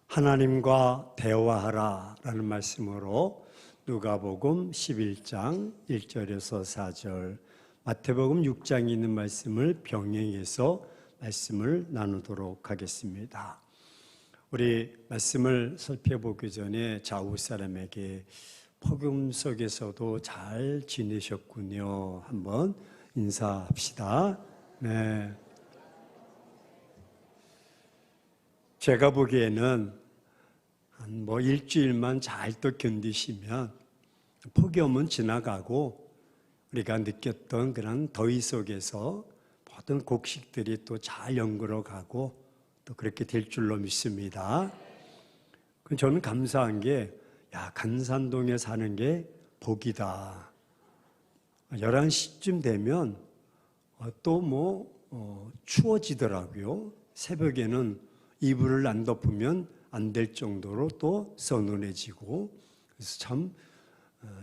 하나님과 대화하라 라는 말씀으로 누가복음 11장 1절에서 4절, 마태복음 6장에 있는 말씀을 병행해서 말씀을 나누도록 하겠습니다. 우리 말씀을 살펴보기 전에 좌우 사람에게 폭음 속에서도 잘 지내셨군요. 한번 인사합시다. 네. 제가 보기에는 한 일주일만 잘 또 견디시면 폭염은 지나가고 우리가 느꼈던 그런 더위 속에서 모든 곡식들이 또 잘 연구러 가고 또 그렇게 될 줄로 믿습니다. 저는 감사한 게, 간산동에 사는 게 복이다. 11시쯤 되면 또 추워지더라고요. 새벽에는 이불을 안 덮으면 안 될 정도로 또 서늘해지고, 그래서 참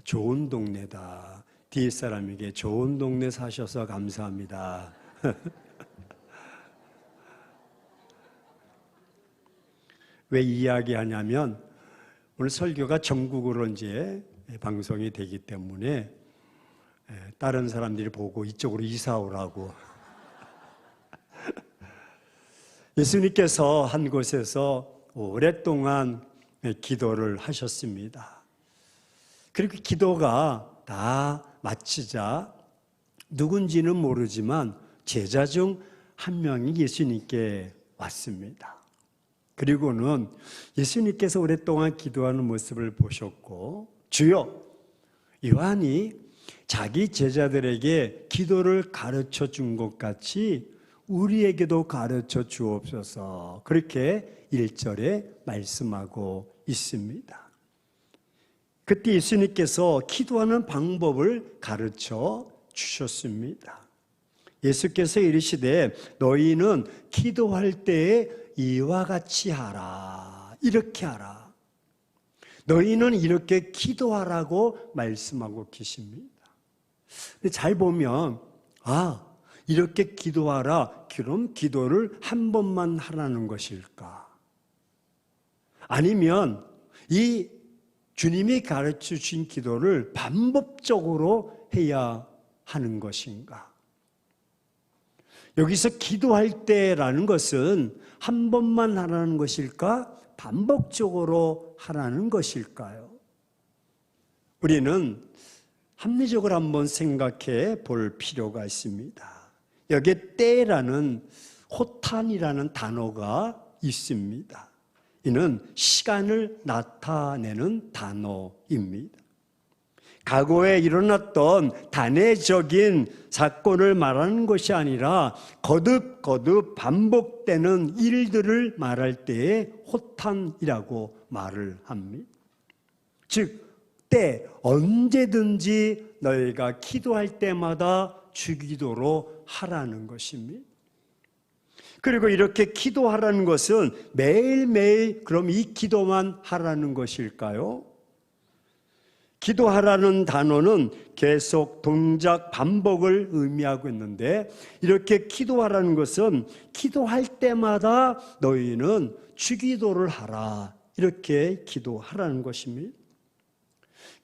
좋은 동네다. 뒤에 사람에게 좋은 동네 사셔서 감사합니다. 왜 이야기하냐면 오늘 설교가 전국으로 이제 방송이 되기 때문에 다른 사람들이 보고 이쪽으로 이사 오라고. 예수님께서 한 곳에서 오랫동안 기도를 하셨습니다. 그리고 기도가 다 마치자 누군지는 모르지만 제자 중 한 명이 예수님께 왔습니다. 그리고는 예수님께서 오랫동안 기도하는 모습을 보셨고, 주여, 요한이 자기 제자들에게 기도를 가르쳐 준 것 같이 우리에게도 가르쳐 주옵소서, 그렇게 1절에 말씀하고 있습니다. 그때 예수님께서 기도하는 방법을 가르쳐 주셨습니다. 예수께서 이르시되 너희는 기도할 때에 이와 같이 하라, 이렇게 하라. 너희는 이렇게 기도하라고 말씀하고 계십니다. 근데 잘 보면 이렇게 기도하라, 그럼 기도를 한 번만 하라는 것일까? 아니면 이 주님이 가르쳐 주신 기도를 반복적으로 해야 하는 것인가? 여기서 기도할 때라는 것은 한 번만 하라는 것일까? 반복적으로 하라는 것일까요? 우리는 합리적으로 한번 생각해 볼 필요가 있습니다. 여기에 때라는, 호탄이라는 단어가 있습니다. 이는 시간을 나타내는 단어입니다. 과거에 일어났던 단회적인 사건을 말하는 것이 아니라 거듭거듭 반복되는 일들을 말할 때에 호탄이라고 말을 합니다. 즉, 때, 언제든지 너희가 기도할 때마다 주기도로 하라는 것입니다. 그리고 이렇게 기도하라는 것은 매일매일 그럼 이 기도만 하라는 것일까요? 기도하라는 단어는 계속 동작 반복을 의미하고 있는데, 이렇게 기도하라는 것은 기도할 때마다 너희는 주기도를 하라, 이렇게 기도하라는 것입니다.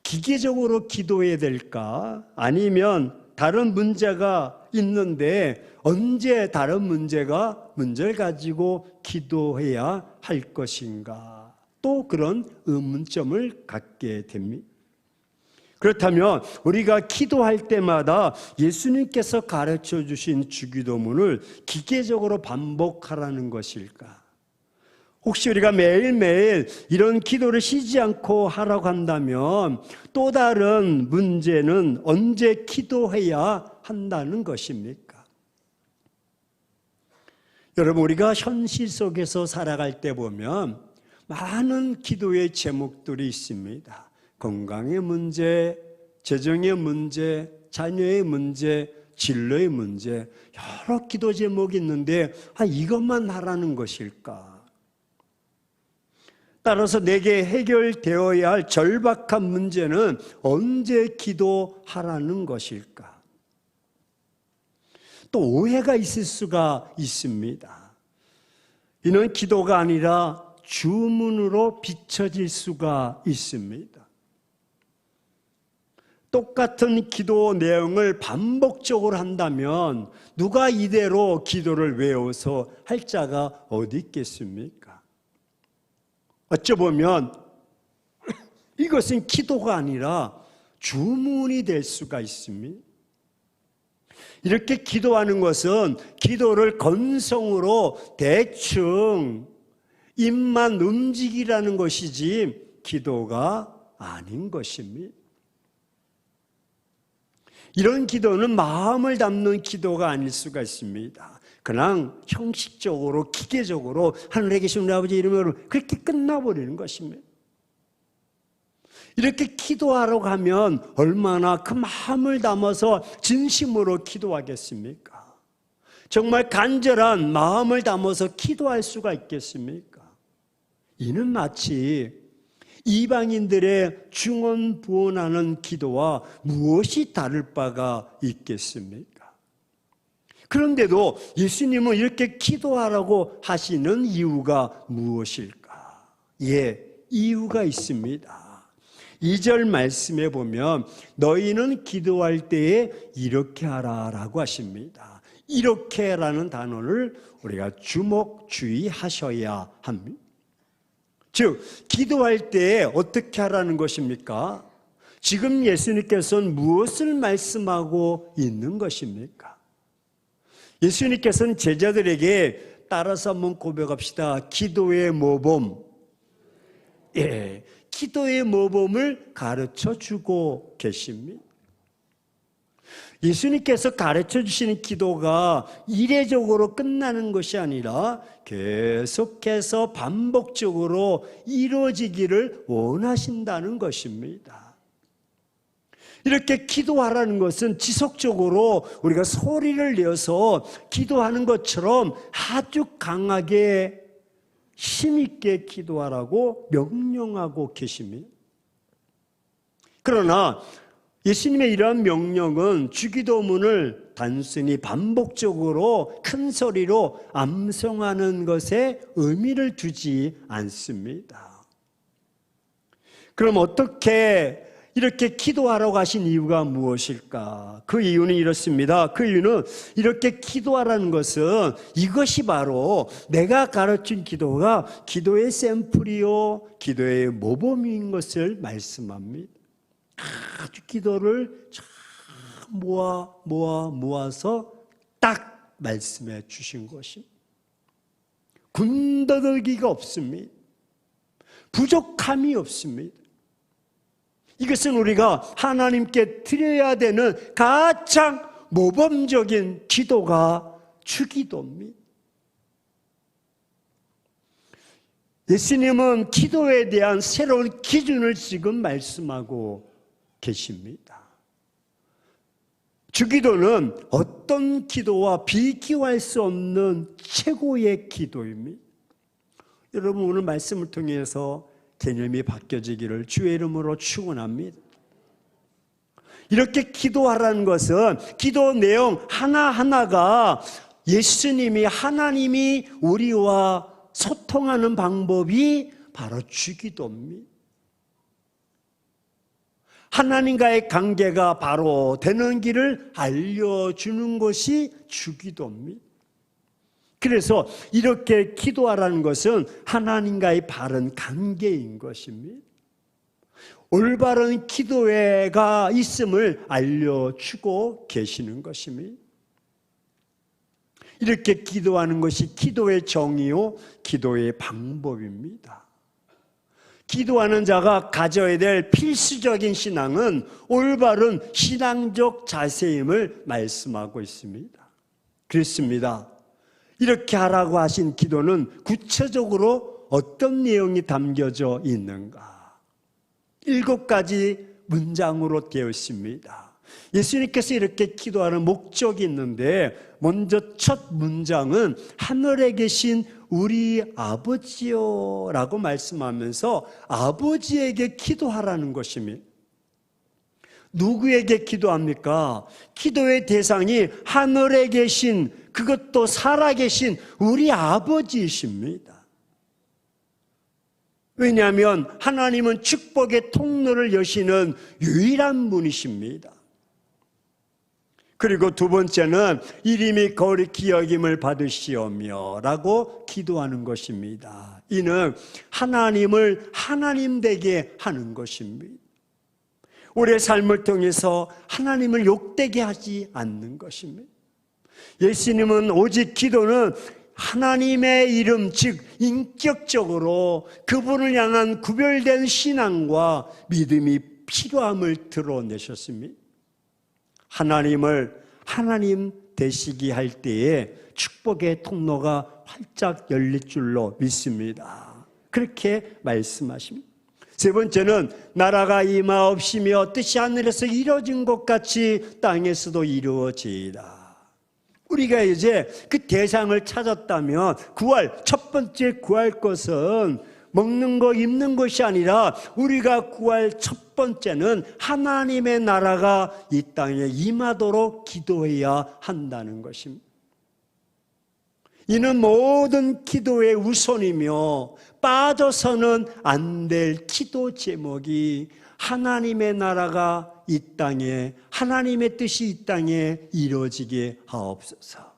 기계적으로 기도해야 될까? 아니면 다른 문제가 있는데 언제 다른 문제를 가지고 기도해야 할 것인가? 또 그런 의문점을 갖게 됩니다. 그렇다면 우리가 기도할 때마다 예수님께서 가르쳐 주신 주기도문을 기계적으로 반복하라는 것일까? 혹시 우리가 매일매일 이런 기도를 쉬지 않고 하라고 한다면 또 다른 문제는 언제 기도해야 한다는 것입니까? 여러분, 우리가 현실 속에서 살아갈 때 보면 많은 기도의 제목들이 있습니다. 건강의 문제, 재정의 문제, 자녀의 문제, 진로의 문제, 여러 기도 제목이 있는데 이것만 하라는 것일까? 따라서 내게 해결되어야 할 절박한 문제는 언제 기도하라는 것일까? 또 오해가 있을 수가 있습니다. 이는 기도가 아니라 주문으로 비춰질 수가 있습니다. 똑같은 기도 내용을 반복적으로 한다면 누가 이대로 기도를 외워서 할 자가 어디 있겠습니까? 어쩌보면 이것은 기도가 아니라 주문이 될 수가 있습니다. 이렇게 기도하는 것은 기도를 건성으로 대충 입만 움직이라는 것이지 기도가 아닌 것입니다. 이런 기도는 마음을 담는 기도가 아닐 수가 있습니다. 그냥 형식적으로 기계적으로 하늘에 계신 우리 아버지 이름으로 그렇게 끝나버리는 것입니다. 이렇게 기도하러 가면 얼마나 그 마음을 담아서 진심으로 기도하겠습니까? 정말 간절한 마음을 담아서 기도할 수가 있겠습니까? 이는 마치 이방인들의 중언부언하는 기도와 무엇이 다를 바가 있겠습니까? 그런데도 예수님은 이렇게 기도하라고 하시는 이유가 무엇일까? 예, 이유가 있습니다. 2절 말씀에 보면 너희는 기도할 때에 이렇게 하라라고 하십니다. 이렇게라는 단어를 우리가 주의하셔야 합니다. 즉 기도할 때 어떻게 하라는 것입니까? 지금 예수님께서는 무엇을 말씀하고 있는 것입니까? 예수님께서는 제자들에게 따라서 한번 고백합시다. 기도의 모범, 기도의 모범을 가르쳐 주고 계십니다. 예수님께서 가르쳐 주시는 기도가 이례적으로 끝나는 것이 아니라 계속해서 반복적으로 이루어지기를 원하신다는 것입니다. 이렇게 기도하라는 것은 지속적으로 우리가 소리를 내어서 기도하는 것처럼 아주 강하게 힘있게 기도하라고 명령하고 계십니다. 그러나 예수님의 이러한 명령은 주기도문을 단순히 반복적으로 큰 소리로 암송하는 것에 의미를 두지 않습니다. 그럼 어떻게 이렇게 기도하라고 하신 이유가 무엇일까? 그 이유는 이렇습니다. 그 이유는 이렇게 기도하라는 것은 이것이 바로 내가 가르친 기도가 기도의 샘플이요 기도의 모범인 것을 말씀합니다. 아주 기도를 모아서 딱 말씀해 주신 것입니다. 군더더기가 없습니다. 부족함이 없습니다. 이것은 우리가 하나님께 드려야 되는 가장 모범적인 기도가 주기도입니다. 예수님은 기도에 대한 새로운 기준을 지금 말씀하고 계십니다. 주기도는 어떤 기도와 비교할 수 없는 최고의 기도입니다. 여러분 오늘 말씀을 통해서 개념이 바뀌어지기를 주의 이름으로 축원합니다. 이렇게 기도하라는 것은 기도 내용 하나하나가 예수님이 하나님이 우리와 소통하는 방법이 바로 주기도입니다. 하나님과의 관계가 바로 되는 길을 알려주는 것이 주기도입니다. 그래서 이렇게 기도하라는 것은 하나님과의 바른 관계인 것입니다. 올바른 기도회가 있음을 알려주고 계시는 것입니다. 이렇게 기도하는 것이 기도의 정의요, 기도의 방법입니다. 기도하는 자가 가져야 될 필수적인 신앙은 올바른 신앙적 자세임을 말씀하고 있습니다. 그렇습니다. 이렇게 하라고 하신 기도는 구체적으로 어떤 내용이 담겨져 있는가? 7가지 문장으로 되어 있습니다. 예수님께서 이렇게 기도하는 목적이 있는데 먼저 첫 문장은 하늘에 계신 우리 아버지요 라고 말씀하면서 아버지에게 기도하라는 것입니다. 누구에게 기도합니까? 기도의 대상이 하늘에 계신, 그것도 살아계신 우리 아버지이십니다. 왜냐하면 하나님은 축복의 통로를 여시는 유일한 분이십니다. 그리고 두 번째는 이름이 거룩히 여김을 받으시오며 라고 기도하는 것입니다. 이는 하나님을 하나님 되게 하는 것입니다. 우리의 삶을 통해서 하나님을 욕되게 하지 않는 것입니다. 예수님은 오직 기도는 하나님의 이름, 즉 인격적으로 그분을 향한 구별된 신앙과 믿음이 필요함을 드러내셨습니다. 하나님을 하나님 되시기 할 때에 축복의 통로가 활짝 열릴 줄로 믿습니다. 그렇게 말씀하십니다. 세 번째는 나라가 임하옵시며 뜻이 하늘에서 이루어진 것 같이 땅에서도 이루어지이다. 우리가 이제 그 대상을 찾았다면 첫 번째 구할 것은 먹는 거, 입는 것이 아니라 우리가 구할 첫 번째는 하나님의 나라가 이 땅에 임하도록 기도해야 한다는 것입니다. 이는 모든 기도의 우선이며 빠져서는 안 될 기도 제목이 하나님의 나라가 이 땅에, 하나님의 뜻이 이 땅에 이루어지게 하옵소서.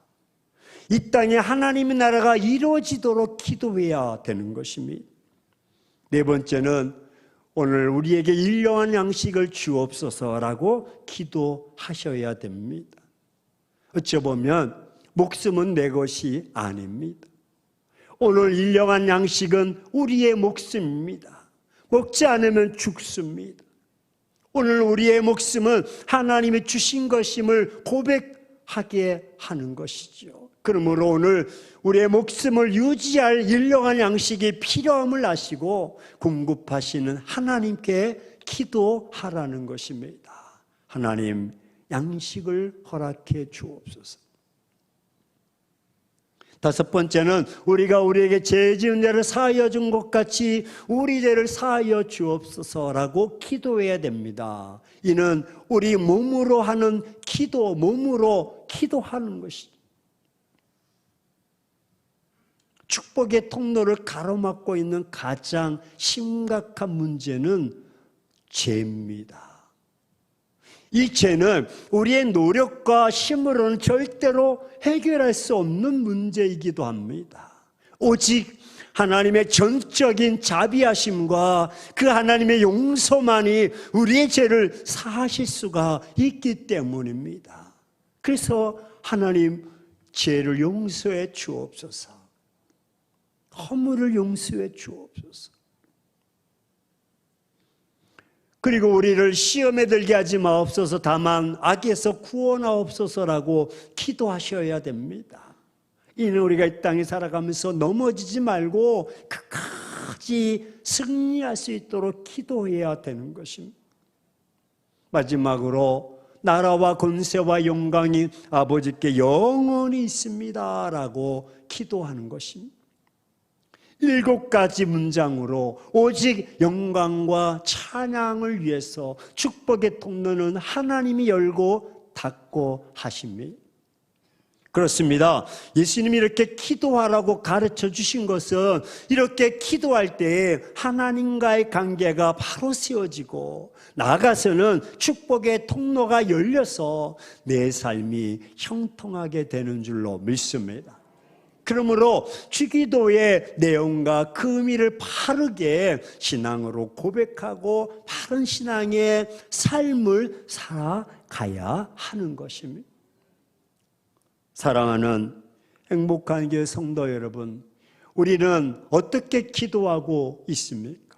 이 땅에 하나님의 나라가 이루어지도록 기도해야 되는 것입니다. 네 번째는 오늘 우리에게 일용할 양식을 주옵소서라고 기도하셔야 됩니다. 어쩌보면 목숨은 내 것이 아닙니다. 오늘 일용할 양식은 우리의 목숨입니다. 먹지 않으면 죽습니다. 오늘 우리의 목숨은 하나님이 주신 것임을 고백하게 하는 것이죠. 그러므로 오늘 우리의 목숨을 유지할 일용할 양식이 필요함을 아시고 공급하시는 하나님께 기도하라는 것입니다. 하나님, 양식을 허락해 주옵소서. 다섯 번째는 우리가 우리에게 죄 지은 죄를 사하여 준 것 같이 우리 죄를 사하여 주옵소서라고 기도해야 됩니다. 이는 우리 몸으로 하는 기도, 몸으로 기도하는 것이죠. 축복의 통로를 가로막고 있는 가장 심각한 문제는 죄입니다. 이 죄는 우리의 노력과 힘으로는 절대로 해결할 수 없는 문제이기도 합니다. 오직 하나님의 전적인 자비하심과 그 하나님의 용서만이 우리의 죄를 사하실 수가 있기 때문입니다. 그래서 하나님, 죄를 용서해 주옵소서. 허물을 용서해 주옵소서. 그리고 우리를 시험에 들게 하지 마옵소서, 다만 악에서 구원하옵소서라고 기도하셔야 됩니다. 이는 우리가 이 땅에 살아가면서 넘어지지 말고 끝까지 승리할 수 있도록 기도해야 되는 것입니다. 마지막으로 나라와 권세와 영광이 아버지께 영원히 있습니다 라고 기도하는 것입니다. 7가지 문장으로 오직 영광과 찬양을 위해서 축복의 통로는 하나님이 열고 닫고 하십니다. 그렇습니다. 예수님이 이렇게 기도하라고 가르쳐 주신 것은 이렇게 기도할 때 하나님과의 관계가 바로 세워지고 나아가서는 축복의 통로가 열려서 내 삶이 형통하게 되는 줄로 믿습니다. 그러므로 주기도의 내용과 그 의미를 바르게 신앙으로 고백하고 바른 신앙의 삶을 살아가야 하는 것입니다. 사랑하는 행복한 교회 성도 여러분, 우리는 어떻게 기도하고 있습니까?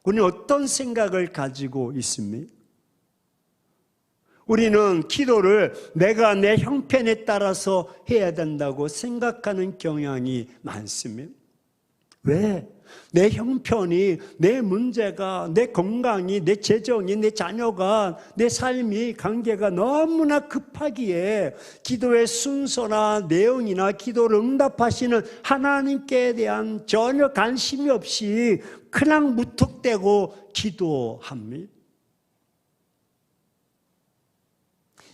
우리는 어떤 생각을 가지고 있습니까? 우리는 기도를 내가 내 형편에 따라서 해야 된다고 생각하는 경향이 많습니다. 왜? 내 형편이, 내 문제가, 내 건강이, 내 재정이, 내 자녀가, 내 삶이, 관계가 너무나 급하기에 기도의 순서나 내용이나 기도를 응답하시는 하나님께 대한 전혀 관심이 없이 그냥 무턱대고 기도합니다.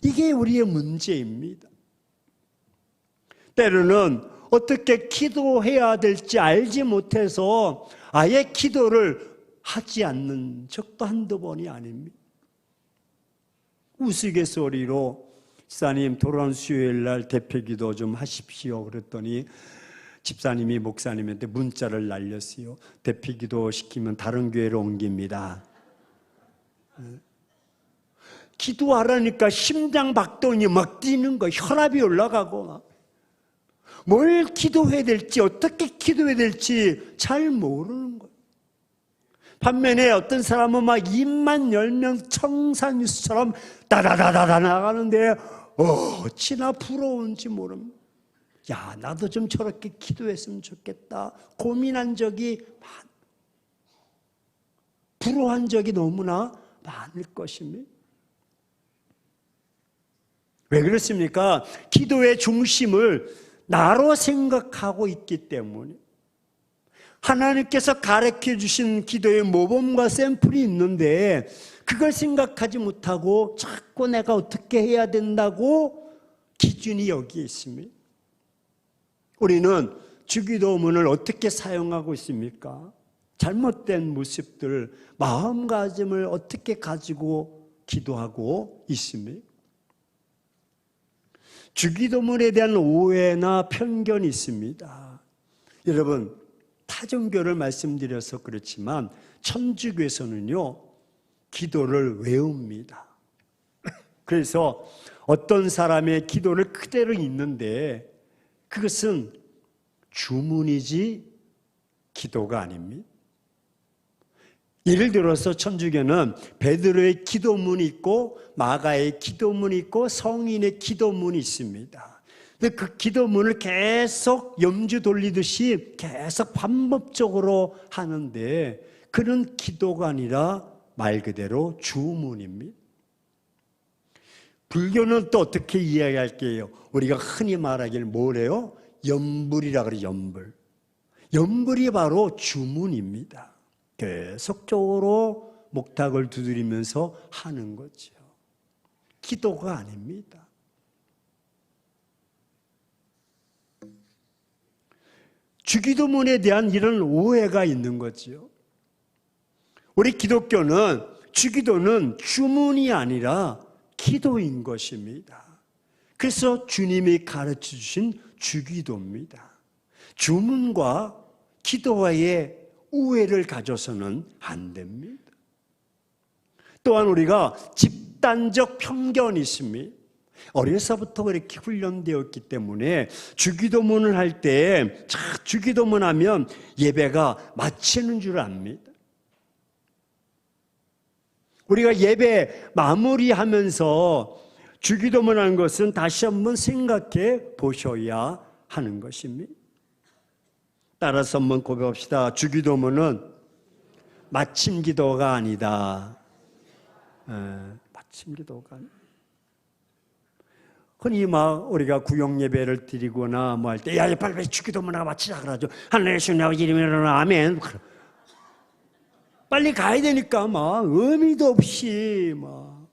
이게 우리의 문제입니다. 때로는 어떻게 기도해야 될지 알지 못해서 아예 기도를 하지 않는 적도 한두 번이 아닙니다. 우스갯소리로 집사님 돌아온 수요일 날 대표기도 좀 하십시오 그랬더니 집사님이 목사님한테 문자를 날렸어요. 대표기도 시키면 다른 교회로 옮깁니다. 기도하라니까 심장 박동이 막 뛰는 거, 혈압이 올라가고 뭘 기도해야 될지 어떻게 기도해야 될지 잘 모르는 거예요. 반면에 어떤 사람은 막 입만 열면 청산유수처럼 다다다다다 나가는데 어찌나 부러운지 모릅니다. 야, 나도 좀 저렇게 기도했으면 좋겠다 고민한 적이 부러워한 적이 너무나 많을 것입니다. 왜 그렇습니까? 기도의 중심을 나로 생각하고 있기 때문에 하나님께서 가르쳐 주신 기도의 모범과 샘플이 있는데 그걸 생각하지 못하고 자꾸 내가 어떻게 해야 된다고 기준이 여기에 있습니다. 우리는 주기도문을 어떻게 사용하고 있습니까? 잘못된 모습들, 마음가짐을 어떻게 가지고 기도하고 있습니까? 주기도문에 대한 오해나 편견이 있습니다. 여러분, 타종교를 말씀드려서 그렇지만 천주교에서는요 기도를 외웁니다. 그래서 어떤 사람의 기도를 그대로 읽는데 그것은 주문이지 기도가 아닙니다. 예를 들어서 천주교는 베드로의 기도문이 있고 마가의 기도문이 있고 성인의 기도문이 있습니다. 근데 그 기도문을 계속 염주 돌리듯이 계속 반복적으로 하는데 그런 기도가 아니라 말 그대로 주문입니다. 불교는 또 어떻게 이야기할게요? 우리가 흔히 말하기를 뭐래요? 염불이라 그래요. 염불. 염불이 바로 주문입니다. 계속적으로 목탁을 두드리면서 하는 거죠. 기도가 아닙니다. 주기도문에 대한 이런 오해가 있는 거죠. 우리 기독교는 주기도는 주문이 아니라 기도인 것입니다. 그래서 주님이 가르쳐 주신 주기도입니다. 주문과 기도와의 우애를 가져서는 안 됩니다. 또한 우리가 집단적 편견이 있습니다. 어려서부터 그렇게 훈련되었기 때문에 주기도문을 할 때 주기도문 하면 예배가 마치는 줄 압니다. 우리가 예배 마무리하면서 주기도문 하는 것은 다시 한번 생각해 보셔야 하는 것입니다. 따라서 한번 고백합시다. 주기도문은 마침 기도가 아니다. 마침 기도가 아니다. 흔히 막 우리가 구역 예배를 드리거나 뭐 할 때 야, 빨리 주기도문 하나 마치자 그러죠. 하늘의 주님의 이름으로 일어나 아멘. 빨리 가야 되니까 막 의미도 없이 막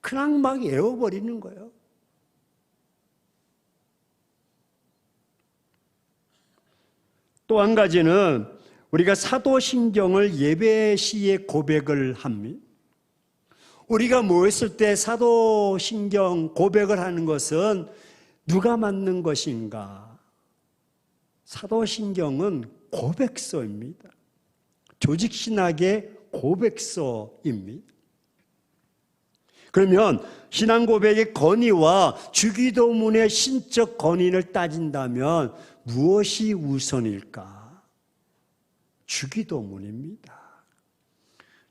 그냥 막 외워버리는 거예요. 또 한 가지는 우리가 사도신경을 예배 시에 고백을 합니다. 우리가 모였을 때 사도신경 고백을 하는 것은 누가 맡는 것인가? 사도신경은 고백서입니다. 조직신학의 고백서입니다. 그러면 신앙 고백의 권위와 주기도문의 신적 권위를 따진다면 무엇이 우선일까? 주기도문입니다.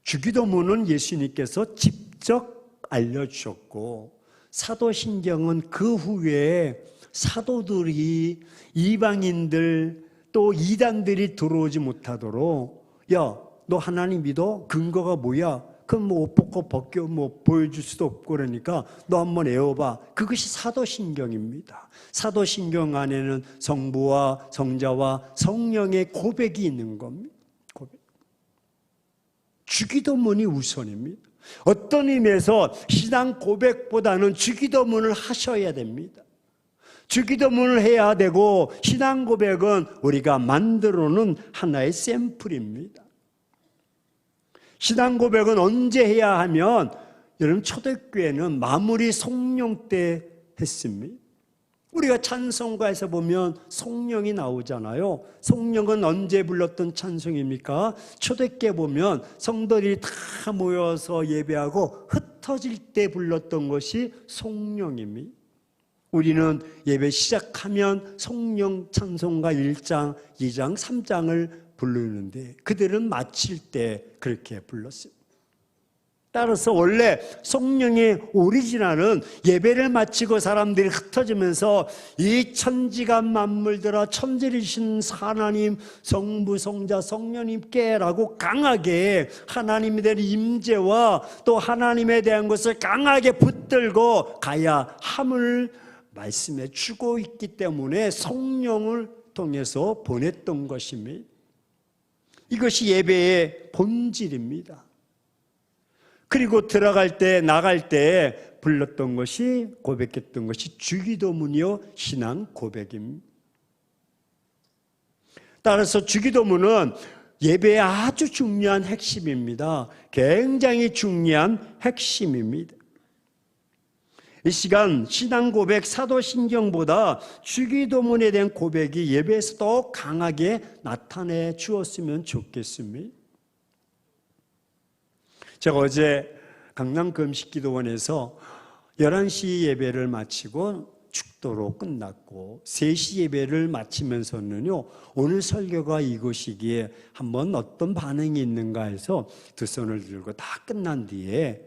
주기도문은 예수님께서 직접 알려주셨고 사도신경은 그 후에 사도들이 이방인들 또 이단들이 들어오지 못하도록 야, 너 하나님 믿어? 근거가 뭐야? 그럼 뭐 옷 벗고 벗겨 뭐 보여줄 수도 없고 그러니까 너 한번 외워봐. 그것이 사도신경입니다. 사도신경 안에는 성부와 성자와 성령의 고백이 있는 겁니다. 고백. 주기도문이 우선입니다. 어떤 의미에서 신앙 고백보다는 주기도문을 하셔야 됩니다. 주기도문을 해야 되고, 신앙 고백은 우리가 만들어 놓은 하나의 샘플입니다. 신앙 고백은 언제 해야 하면, 여러분 초대교회는 마무리 성령 때 했습니다. 우리가 찬송가에서 보면 성령이 나오잖아요. 성령은 언제 불렀던 찬송입니까? 초대교회 보면 성도들이 다 모여서 예배하고 흩어질 때 불렀던 것이 성령입니다. 우리는 예배 시작하면 성령 찬송가 1장, 2장, 3장을 부르는데 그들은 마칠 때 그렇게 불렀어요. 따라서 원래 성령의 오리지널은 예배를 마치고 사람들이 흩어지면서 이 천지가 만물들아 천지이신 하나님, 성부, 성자, 성령님께라고 강하게 하나님에 대한 임재와 또 하나님에 대한 것을 강하게 붙들고 가야 함을 말씀해 주고 있기 때문에 성령을 통해서 보냈던 것입니다. 이것이 예배의 본질입니다. 그리고 들어갈 때 나갈 때 불렀던 것이, 고백했던 것이 주기도문이요 신앙 고백입니다. 따라서 주기도문은 예배의 아주 중요한 핵심입니다. 굉장히 중요한 핵심입니다. 이 시간 신앙 고백, 사도신경보다 주기도문에 대한 고백이 예배에서 더 강하게 나타내 주었으면 좋겠습니다. 제가 어제 강남 금식기도원에서 11시 예배를 마치고 축도로 끝났고 3시 예배를 마치면서는요, 오늘 설교가 이것이기에 한번 어떤 반응이 있는가 해서 두 손을 들고 다 끝난 뒤에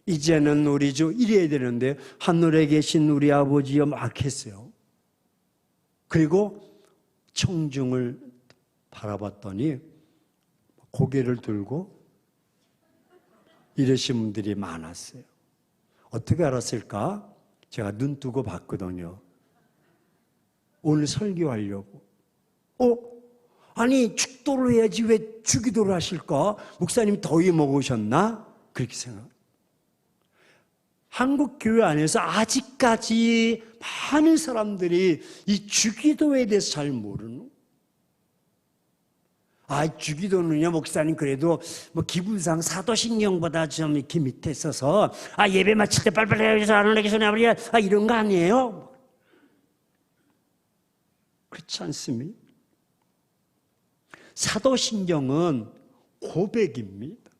이제는 우리 주 이래야 되는데 하늘에 계신 우리 아버지여 막 했어요. 그리고 청중을 바라봤더니 고개를 들고 이러신 분들이 많았어요. 어떻게 알았을까? 제가 눈 뜨고 봤거든요. 오늘 설교하려고. 아니 축도를 해야지 왜 주기도를 하실까? 목사님 더위 먹으셨나? 그렇게 생각해요. 한국 교회 안에서 아직까지 많은 사람들이 이 주기도에 대해서 잘 모르는. 주기도는요, 목사님 그래도 뭐 기분상 사도신경보다 좀 이렇게 밑에 있어서 예배 마칠 때 빨리빨리 해서 하늘에 계신 아버지 이런 거 아니에요? 그렇지 않습니까? 사도신경은 고백입니다.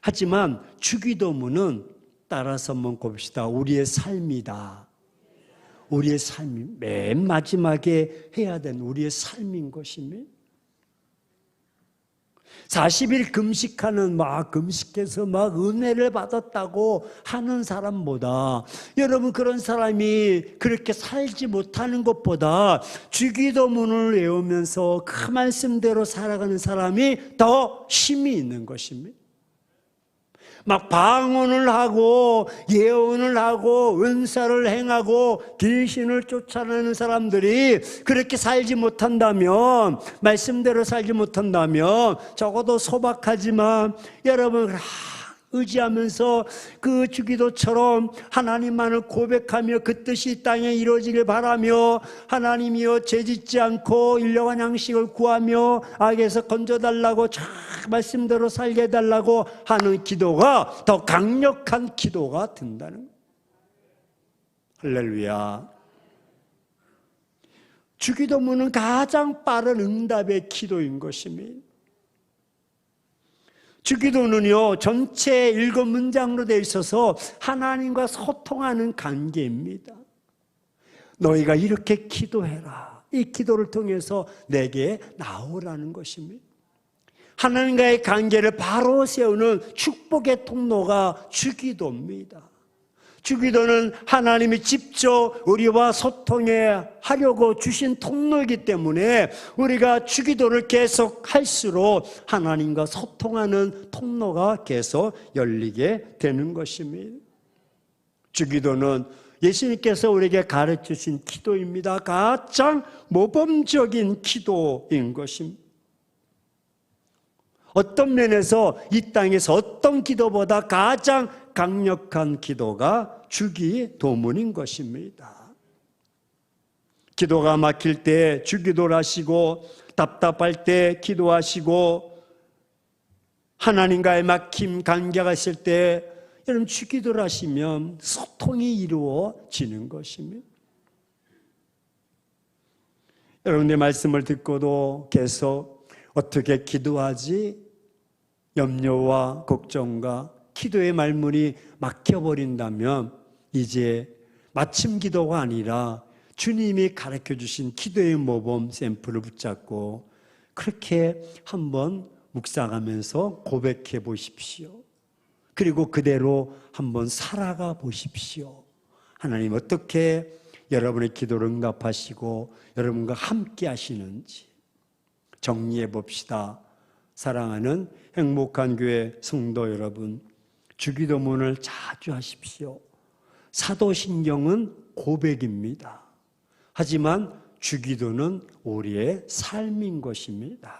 하지만 주기도문은 따라서 한번 봅시다. 우리의 삶이다. 우리의 삶이 맨 마지막에 해야 되는 우리의 삶인 것입니다. 40일 금식하는 금식해서 은혜를 받았다고 하는 사람보다, 여러분 그런 사람이 그렇게 살지 못하는 것보다 주기도문을 외우면서 그 말씀대로 살아가는 사람이 더 힘이 있는 것입니다. 방언을 하고 예언을 하고 은사를 행하고 귀신을 쫓아내는 사람들이 그렇게 살지 못한다면, 말씀대로 살지 못한다면 적어도 소박하지만 여러분 의지하면서 그 주기도처럼 하나님만을 고백하며 그 뜻이 이 땅에 이루어지길 바라며 하나님이여 죄짓지 않고 일용한 양식을 구하며 악에서 건져달라고 말씀대로 살게 해달라고 하는 기도가 더 강력한 기도가 된다는 거예요. 할렐루야. 주기도문은 가장 빠른 응답의 기도인 것입니다. 주기도는요, 전체 7문장으로 되어 있어서 하나님과 소통하는 관계입니다. 너희가 이렇게 기도해라. 이 기도를 통해서 내게 나오라는 것입니다. 하나님과의 관계를 바로 세우는 축복의 통로가 주기도입니다. 주기도는 하나님이 직접 우리와 소통하려고 주신 통로이기 때문에 우리가 주기도를 계속 할수록 하나님과 소통하는 통로가 계속 열리게 되는 것입니다. 주기도는 예수님께서 우리에게 가르치신 기도입니다. 가장 모범적인 기도인 것입니다. 어떤 면에서 이 땅에서 어떤 기도보다 가장 강력한 기도가 주기도문인 것입니다. 기도가 막힐 때 주기도를 하시고, 답답할 때 기도하시고, 하나님과의 막힘 관계가 있을 때 여러분 주기도를 하시면 소통이 이루어지는 것입니다. 여러분의 말씀을 듣고도 계속 어떻게 기도하지? 염려와 걱정과 기도의 말문이 막혀버린다면 이제 마침 기도가 아니라 주님이 가르쳐 주신 기도의 모범 샘플을 붙잡고 그렇게 한번 묵상하면서 고백해 보십시오. 그리고 그대로 한번 살아가 보십시오. 하나님 어떻게 여러분의 기도를 응답하시고 여러분과 함께 하시는지 정리해 봅시다. 사랑하는 행복한 교회 성도 여러분, 주기도문을 자주 하십시오. 사도신경은 고백입니다. 하지만 주기도는 우리의 삶인 것입니다.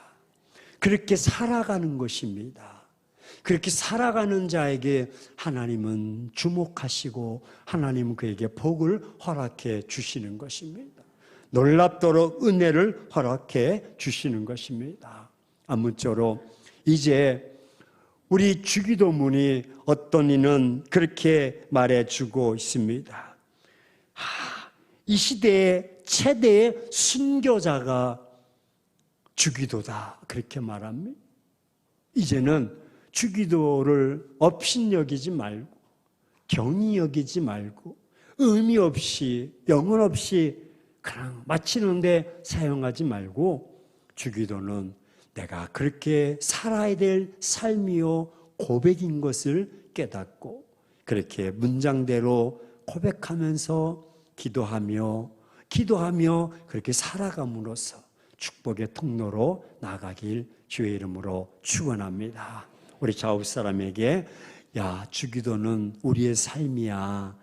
그렇게 살아가는 것입니다. 그렇게 살아가는 자에게 하나님은 주목하시고 하나님은 그에게 복을 허락해 주시는 것입니다. 놀랍도록 은혜를 허락해 주시는 것입니다. 아무쪼록 이제 우리 주기도문이 어떤 이는 그렇게 말해주고 있습니다. 이 시대의 최대의 순교자가 주기도다 그렇게 말합니다. 이제는 주기도를 업신여기지 말고 경히 여기지 말고 의미 없이 영혼 없이 그냥 마치는데 사용하지 말고 주기도는 내가 그렇게 살아야 될 삶이요 고백인 것을 깨닫고 그렇게 문장대로 고백하면서 기도하며 그렇게 살아감으로써 축복의 통로로 나가길 주의 이름으로 축원합니다. 우리 좌우 사람에게 야 주기도는 우리의 삶이야.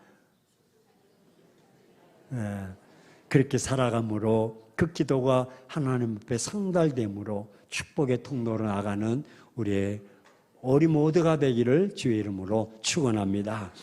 그렇게 살아감으로 그 기도가 하나님 앞에 상달됨으로 축복의 통로로 나가는 우리의 우리 모두가 되기를 주의 이름으로 축원합니다.